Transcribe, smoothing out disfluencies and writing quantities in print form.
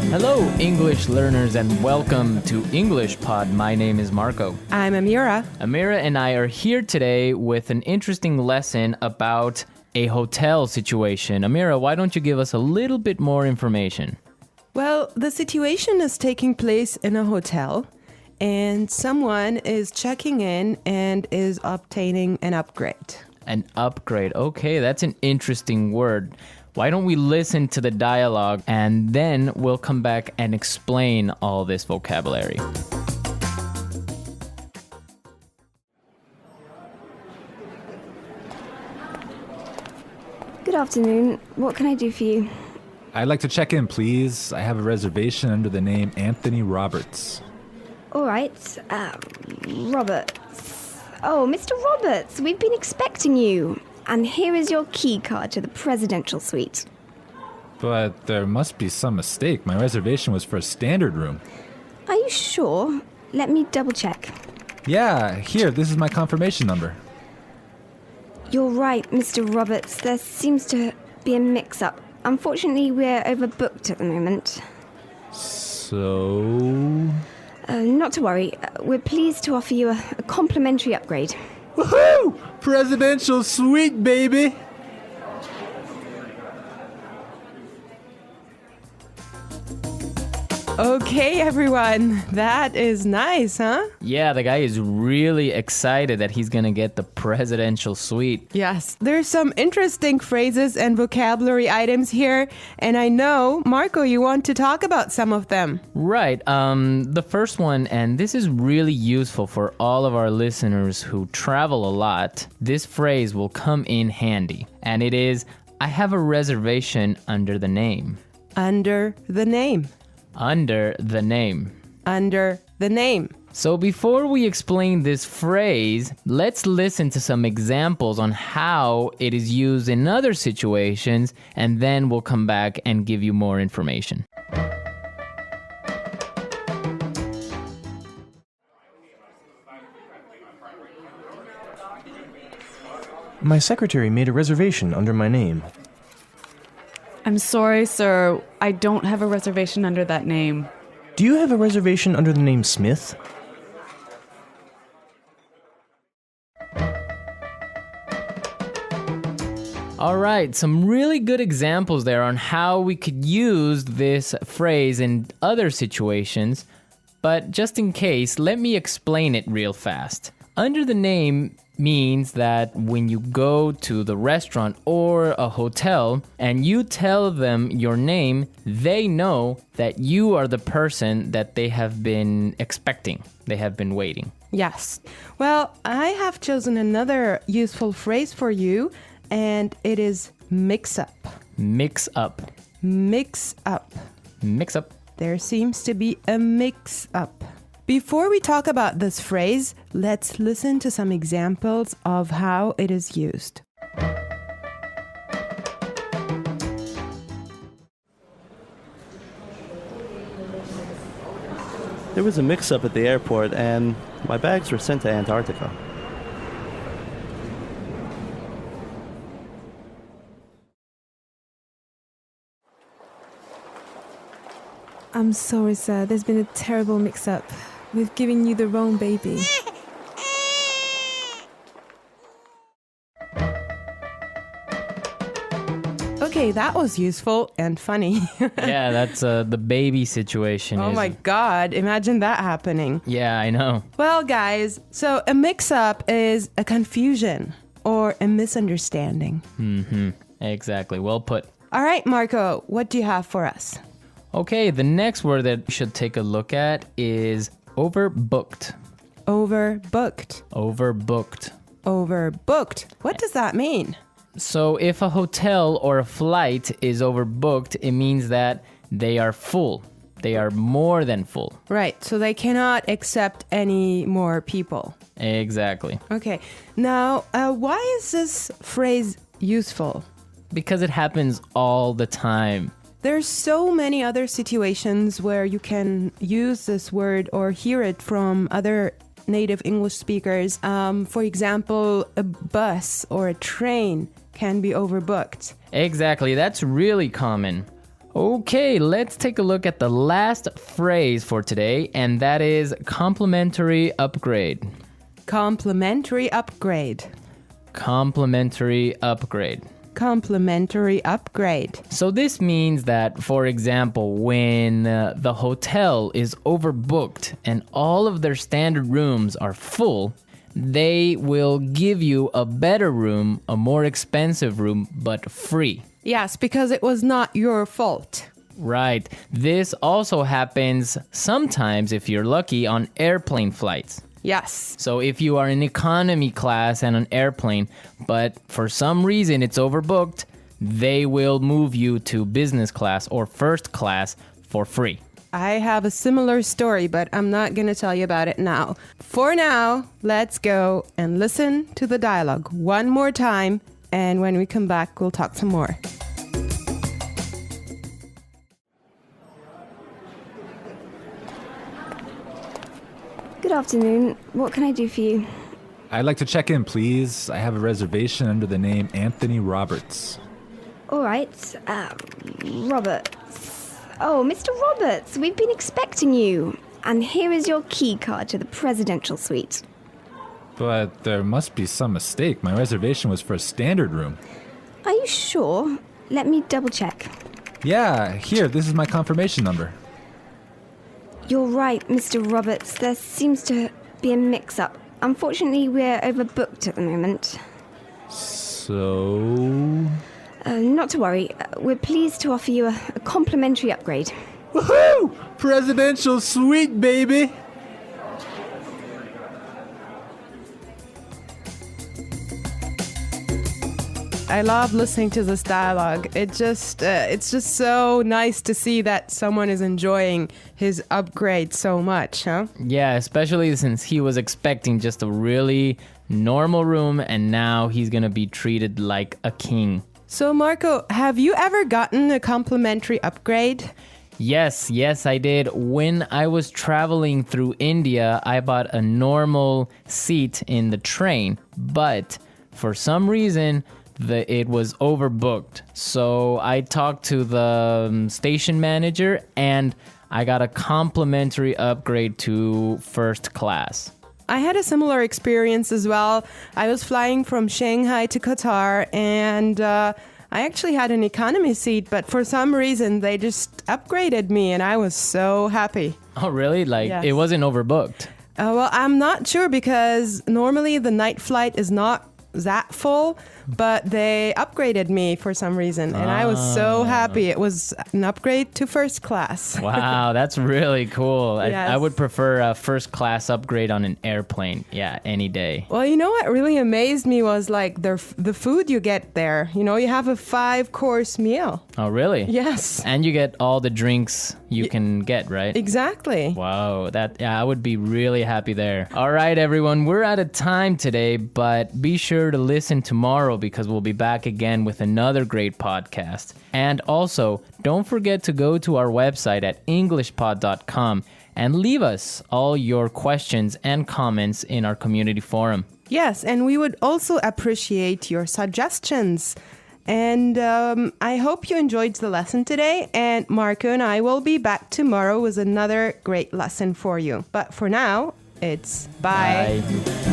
Hello, English learners, and welcome to EnglishPod. My name is Marco. I'm Amira. Amira and I are here today with an interesting lesson about a hotel situation. Amira, why don't you give us a little bit more information? Well, the situation is taking place in a hotel, and someone is checking in and is obtaining an upgrade. An upgrade. Okay, that's an interesting word. Why don't we listen to the dialogue and then we'll come back and explain all this vocabulary. Good afternoon. What can I do for you? I'd like to check in, please. I have a reservation under the name Anthony Roberts. All right. Roberts. Oh, Mr. Roberts, we've been expecting you. And here is your key card to the presidential suite. But there must be some mistake. My reservation was for a standard room. Are you sure? Let me double check. Yeah, here, this is my confirmation number. You're right, Mr. Roberts. There seems to be a mix-up. Unfortunately, we're overbooked at the moment. So... Not to worry. We're pleased to offer you a complimentary upgrade. Woohoo! Presidential suite, baby! Okay, everyone. That is nice, huh? Yeah, the guy is really excited that he's gonna get the presidential suite. Yes, there's some interesting phrases and vocabulary items here, and I know, Marco, you want to talk about some of them. Right. The first one, and this is really useful for all of our listeners who travel a lot. This phrase will come in handy, and it is, I have a reservation under the name. Under the name. Under the name. Under the name. So before we explain this phrase, let's listen to some examples on how it is used in other situations, and then we'll come back and give you more information. My secretary made a reservation under my name. I'm sorry, sir. I don't have a reservation under that name. Do you have a reservation under the name Smith? All right, some really good examples there on how we could use this phrase in other situations. But just in case, let me explain it real fast. Under the name means that when you go to the restaurant or a hotel and you tell them your name, they know that you are the person that they have been expecting. They have been waiting. Yes. Well, I have chosen another useful phrase for you, and it is mix up. Mix up. Mix up. Mix up. There seems to be a mix up. Before we talk about this phrase, let's listen to some examples of how it is used. There was a mix-up at the airport and my bags were sent to Antarctica. I'm sorry, sir. There's been a terrible mix-up. We've given you the wrong baby. Okay, that was useful and funny. Yeah, that's the baby situation. Oh my God, imagine that happening. Yeah, I know. Well, guys, so a mix-up is a confusion or a misunderstanding. Mm-hmm. Exactly. Well put. All right, Marco, what do you have for us? Okay, the next word that we should take a look at is overbooked. Overbooked. Overbooked. Overbooked. What does that mean? So if a hotel or a flight is overbooked, it means that they are full. They are more than full. Right, so they cannot accept any more people. Exactly. Okay, now why is this phrase useful? Because it happens all the time. There's so many other situations where you can use this word or hear it from other native English speakers. For example, a bus or a train can be overbooked. Exactly, that's really common. Okay, let's take a look at the last phrase for today, and that is complimentary upgrade. Complimentary upgrade. Complimentary upgrade. Complimentary upgrade. So this means that, for example, when the hotel is overbooked and all of their standard rooms are full, they will give you a better room, a more expensive room, but free. Yes, because it was not your fault. Right. This also happens sometimes, if you're lucky, on airplane flights. Yes. So if you are in economy class and an airplane, but for some reason it's overbooked, they will move you to business class or first class for free. I have a similar story, but I'm not going to tell you about it now. For now, let's go and listen to the dialogue one more time, and when we come back, we'll talk some more. Good afternoon. What can I do for you? I'd like to check in, please. I have a reservation under the name Anthony Roberts. All right. Roberts. Oh, Mr. Roberts, we've been expecting you. And here is your key card to the presidential suite. But there must be some mistake. My reservation was for a standard room. Are you sure? Let me double check. Yeah, here, this is my confirmation number. You're right, Mr. Roberts. There seems to be a mix-up. Unfortunately, we're overbooked at the moment. So... Not to worry. We're pleased to offer you a complimentary upgrade. Woohoo! Presidential suite, baby! I love listening to this dialogue. It's just so nice to see that someone is enjoying his upgrade so much, huh? Yeah, especially since he was expecting just a really normal room and now he's gonna be treated like a king. So Marco, have you ever gotten a complimentary upgrade? Yes, I did. When I was traveling through India, I bought a normal seat in the train, but for some reason, it was overbooked. So I talked to the station manager and I got a complimentary upgrade to first class. I had a similar experience as well. I was flying from Shanghai to Qatar and I actually had an economy seat, but for some reason they just upgraded me and I was so happy. Oh, really? Yes. It wasn't overbooked? Well, I'm not sure because normally the night flight is not that full, but they upgraded me for some reason and I was so happy. It was an upgrade to first class. Wow, that's really cool. Yes. I would prefer a first class upgrade on an airplane. Yeah, any day. Well, you know what really amazed me was like the food you get there. You know, you have a 5-course meal. Oh, really? Yes. And you get all the drinks you can get, right? Exactly. Wow, I would be really happy there. All right, everyone, we're out of time today, but be sure to listen tomorrow because we'll be back again with another great podcast. And also, don't forget to go to our website at EnglishPod365 and leave us all your questions and comments in our community forum. Yes, and we would also appreciate your suggestions. And I hope you enjoyed the lesson today. And Marco and I will be back tomorrow with another great lesson for you. But for now, it's bye. Bye.